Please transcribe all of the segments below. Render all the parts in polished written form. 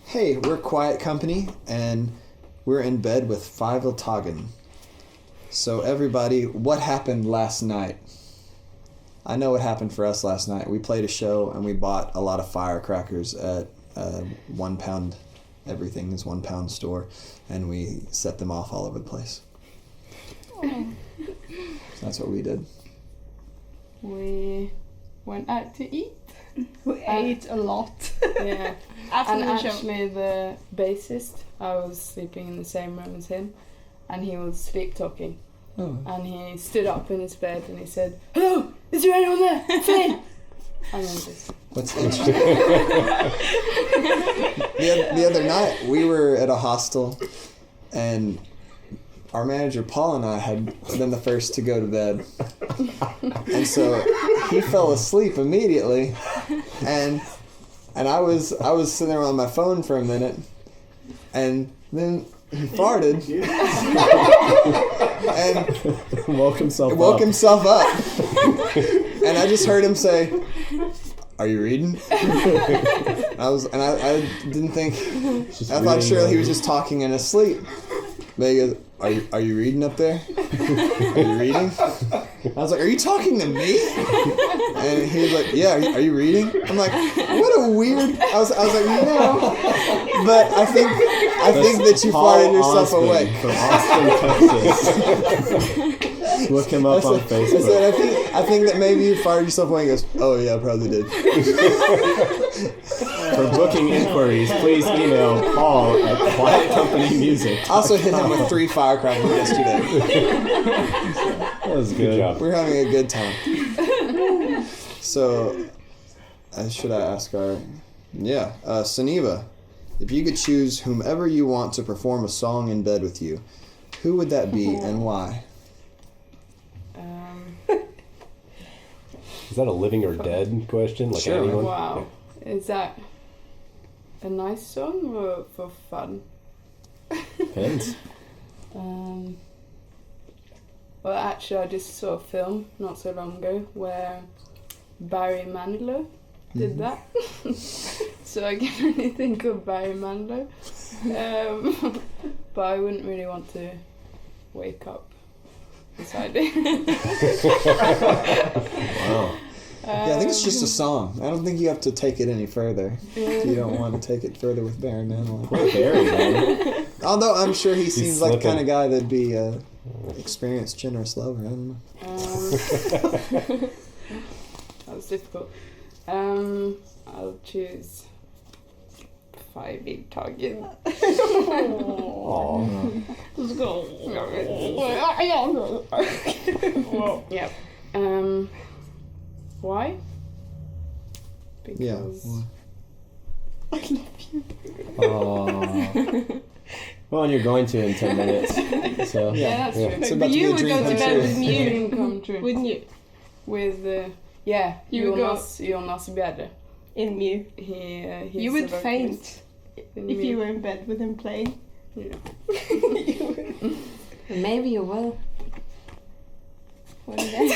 hey, we're Quiet Company, and we're in bed with Fay Wildhagen. So everybody, what happened last night? I know what happened for us last night. We played a show, and we bought a lot of firecrackers at £1, everything is £1 store, and we set them off all over the place. Oh. So that's what we did. We went out to eat. We ate a lot. Yeah. After the show. Actually the bassist, I was sleeping in the same room as him, and he was sleep talking. Oh. And he stood up in his bed and he said, "Hello, is there anyone there? Fay!" And then just... What's interesting? the other night, we were at a hostel, and our manager, Paul, and I had been the first to go to bed. And so he fell asleep immediately, and I was sitting there on my phone for a minute, and then he farted and woke himself up. And I just heard him say, "Are you reading?" I didn't think. I thought surely he was just talking in his sleep. But he goes, Are you reading up there? Are you reading?" I was like, "Are you talking to me?" And he was like, "Yeah, are you reading?" I'm like, "What a weird." I was like, "No," but I think that you farted yourself awake. From Austin, Texas. Look him up on Facebook. I said, I think that maybe you farted yourself awake. He goes, "Oh yeah, I probably did." For booking inquiries, please email Paul at Quiet Company Music. I also hit him with 3 firecrackers yesterday. That was good. Job. We're having a good time. So, should I ask our... Yeah, Sunniva, if you could choose whomever you want to perform a song in bed with you, who would that be and why? Is that a living or dead question? Like Sure. anyone? Wow. Is that a nice song or for fun? Depends. Well, actually, I just saw a film not so long ago where Barry Manilow did that. So I can only think of Barry Manilow. But I wouldn't really want to wake up beside it. Wow. Yeah, I think it's just a song. I don't think you have to take it any further. If you don't want to take it further with Barry Manilow. Poor Barry, man. Although I'm sure he seems like the slipping. kind of guy that'd be experienced, generous lover. I don't know. That was difficult. I'll choose Fay Wildhagen. Let's go. Yep. Why? Because... Yeah. Well, Well, and you're going to in 10 minutes. So Yeah, that's true. It's But about to be you a would dream go come to bed true. with me, Dream come true. wouldn't you? With You would go- Jonas Bjerre. In Mew. He's You would the vocalist faint in if Mew. you were in bed with him playing. Yeah. Maybe you will. One day.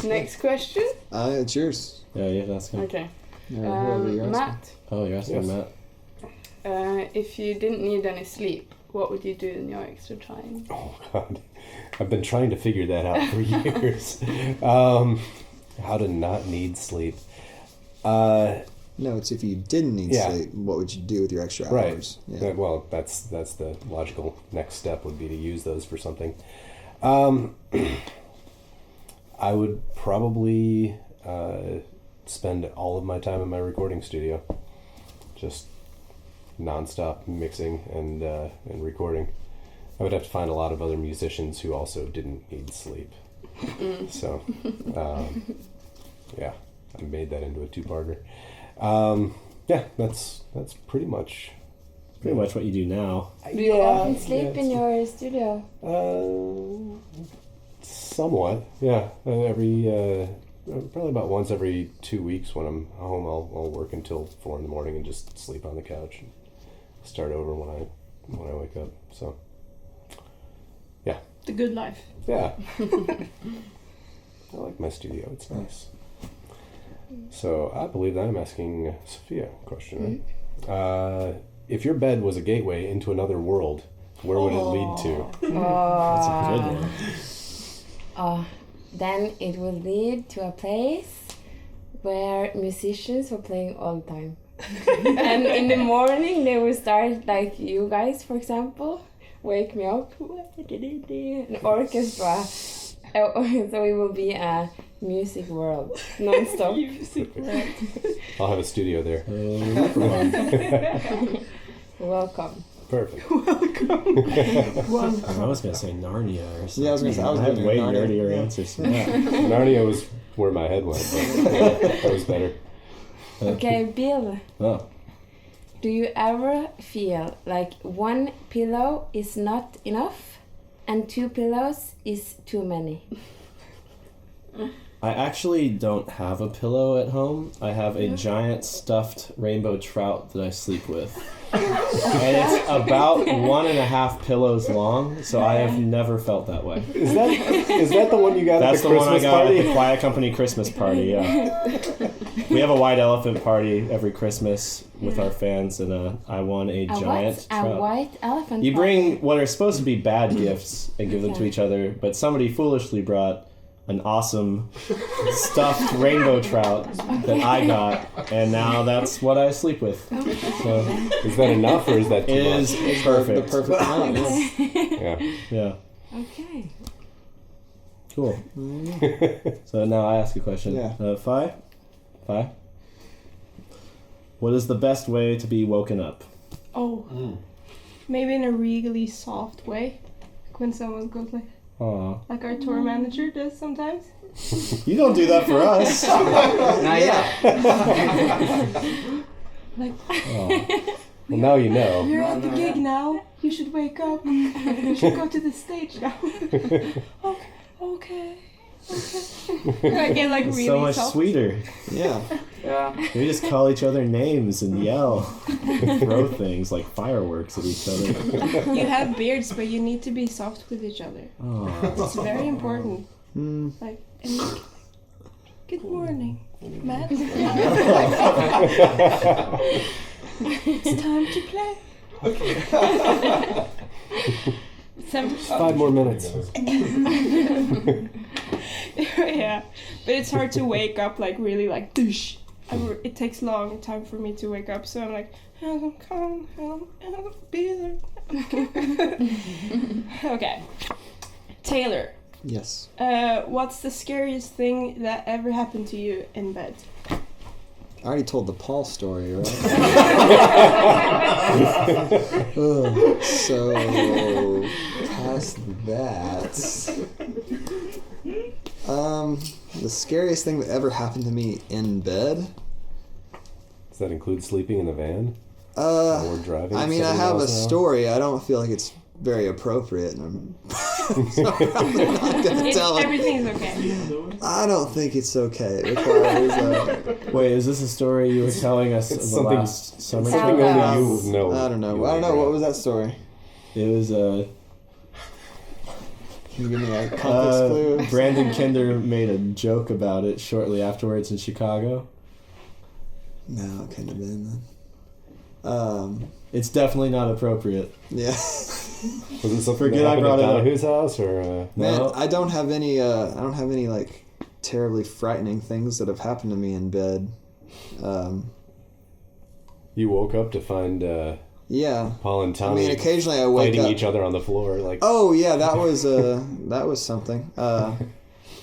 Next question. it's yours. yeah, that's good. Okay. Whoever you're asking. Matt, Oh, you're asking Yes. Matt. if you didn't need any sleep, what would you do in your extra time? Oh God, I've been trying to figure that out for years. How to not need sleep. No, it's if you didn't need Yeah. sleep, what would you do with your extra Right. hours? Well, that's the logical next step would be to use those for something. I would probably spend all of my time in my recording studio, just nonstop mixing and recording. I would have to find a lot of other musicians who also didn't need sleep. So, yeah, I made that into a 2-parter. Yeah, that's pretty much What you do now. Do you often sleep in your studio? Somewhat, yeah. Every probably about once every 2 weeks when I'm home, I'll work until 4 a.m. and just sleep on the couch and start over when I wake up. So, yeah. The good life. Yeah. I like my studio. It's nice. So I believe that I'm asking Sophia a question, right? If your bed was a gateway into another world, where would it lead to? That's a good one. Then it would lead to a place where musicians were playing all the time. And in the morning they would start, like you guys, for example, wake me up, an orchestra. So it will be a music world, non-stop. I'll have a studio there. Welcome. Perfect. I was gonna say Narnia or something. Yeah, I was gonna say, I was had gonna way Narnia. nerdier Yeah. answers than that. Narnia was where my head went, but that was better. Okay, Bill. Oh. Do you ever feel like one pillow is not enough and two pillows is too many? I actually don't have a pillow at home. I have a giant stuffed rainbow trout that I sleep with. And it's about 1.5 pillows long, so I have never felt that way. Is that the one you got That's at the the one I Christmas got party? at the Quiet Company Christmas party, yeah. We have a white elephant party every Christmas with our fans, and I won a giant trout. A white elephant. You bring what are supposed to be bad gifts and give them to each other, but somebody foolishly brought an awesome stuffed rainbow trout that I got, and now that's what I sleep with. So Is that enough or is that too it's much? perfect. The perfect amount. Yeah. Yeah. Yeah, Okay. cool. So now I ask a question. Yeah. Fay? What is the best way to be woken up? Maybe in a really soft way. Like when someone goes like our tour manager does sometimes. You don't do that for us. Not yet. Like, Well, now you know. you're at the gig now. You should wake up. You should go to the stage now. Okay. I get like It's really so much soft. sweeter. Yeah. We just call each other names and yell, and throw things like fireworks at each other. You have beards, but you need to be soft with each other. Oh. It's very important. Mm. Like, and like, good morning, Matt. It's time to play. Just 5 more minutes. Yeah, but it's hard to wake up like really like douche. It takes long time for me to wake up, so I'm like, come, be there. Okay, Taylor. Yes. What's the scariest thing that ever happened to you in bed? I already told the Paul story, right? So, past that. The scariest thing that ever happened to me in bed? Does that include sleeping in the van? Or driving? I mean, I 70 have a miles an hour? story. I don't feel like it's very appropriate, and I'm so I'm probably not gonna tell it. Everything's okay. I don't think it's okay. It requires Wait, is this a story you were telling us It's the something- last summer? Something only you know. I don't know. you I don't know. know. What was that story? It was Can you give me a context clue? Brandon Kinder made a joke about it shortly afterwards in Chicago. No, it couldn't have been then. It's definitely not appropriate. Yeah. Was it something Forget that I happened brought at it up. Donahue's house or? Man, No. I don't have any. I don't have any like terribly frightening things that have happened to me in bed. You woke up to find Yeah. Paul and I Tommy mean, occasionally I wake fighting up. each other on the floor. Like, Oh yeah, that was something.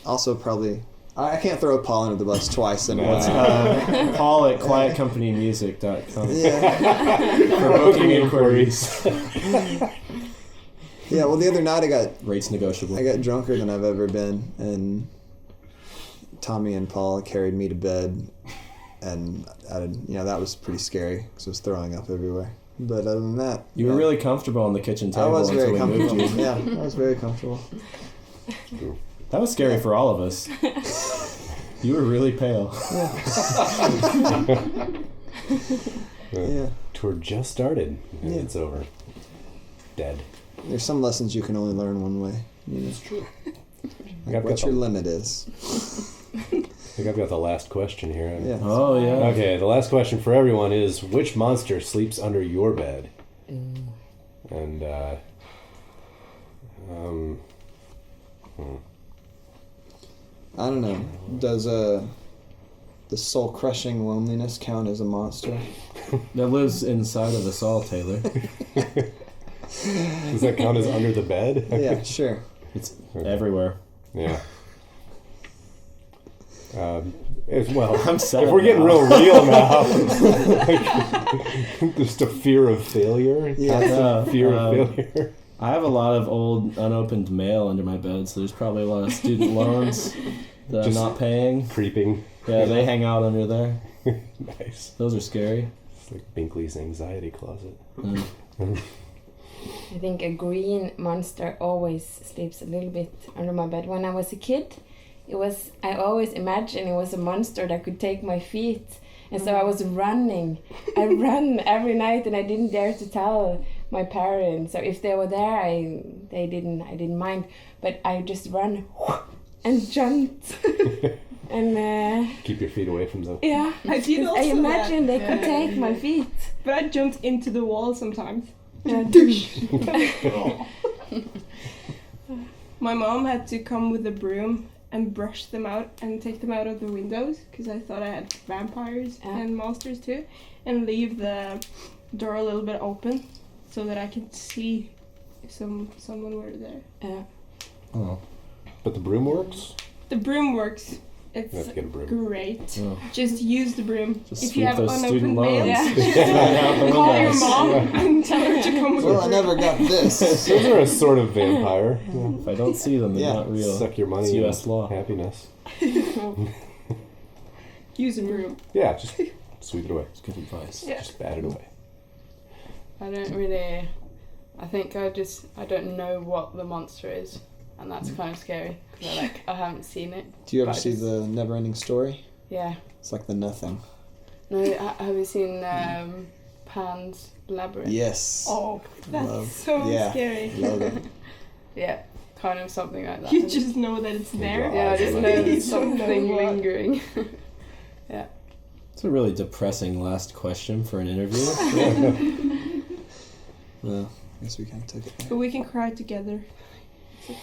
Also probably. I can't throw Paul under the bus twice in one. Paul at quietcompanymusic.com Yeah. for booking inquiries. Yeah. Well, the other night Rates negotiable. I got drunker than I've ever been, and Tommy and Paul carried me to bed, and that was pretty scary because I was throwing up everywhere. But other than that, You were really comfortable on the kitchen table I was until very we moved comfortable. you. Yeah, I was very comfortable. That was scary for all of us. You were really pale. Yeah. tour just started and Yeah. it's over. Dead. There's some lessons you can only learn one way. That's true. Like what your limit is. think I've got the last question here. Yeah. Oh yeah. Okay, the last question for everyone is, which monster sleeps under your bed? And, I don't know. Does the soul-crushing loneliness count as a monster? That lives inside of us all, Taylor. does that count as under the bed? Yeah, sure. It's everywhere. Yeah. Well, I'm sad if we're getting now. real now, like, just a fear of failure. Yeah. Constant fear of failure. I have a lot of old unopened mail under my bed, so there's probably a lot of student loans that Just I'm not paying. Creeping. Yeah, they hang out under there. Nice. Those are scary. It's like Binkley's anxiety closet. I think a green monster always sleeps a little bit under my bed. When I was a kid, I always imagined it was a monster that could take my feet. And so I was running. I ran every night, and I didn't dare to tell my parents. So if they were there, I didn't mind. But I just ran and jumped. And Keep your feet away from them. yeah, I did also I imagined they could Yeah. take my feet. But I jumped into the wall sometimes. My mom had to come with a broom and brush them out and take them out of the windows because I thought I had vampires and monsters too, and leave the door a little bit open so that I could see if someone were there. Oh. But the broom works? The broom works. It's You have to get a broom. great. Oh. Just use the broom. Just if sweep you have those student unopened mail, loans. Out the call your windows. mom and tell her to come with Well, I a broom. never got this. Those are a sort of vampire. Yeah. If I don't see them, they're Yeah. not real. Suck your money It's in US law. happiness. Use a broom. Yeah, just sweep it away. It's good advice. Yeah. Just bat it away. I don't really. I think I don't know what the monster is, and that's kind of scary because I haven't seen it. Do you ever But I see just- the Never-Ending Story? Yeah. It's like the Nothing. No, have you seen Pan's Labyrinth? Yes. Oh, that's Love. so Yeah. scary. Love it. Yeah, kind of something like that. You just know that it's there. God. Yeah, I just know You there's don't know something what. lingering. It's a really depressing last question for an interview. Well, I guess we kind of took it there. But we can cry together.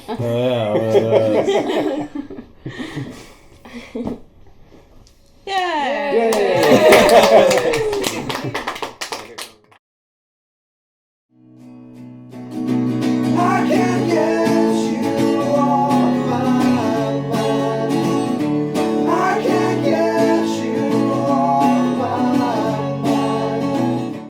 Yeah. Yay!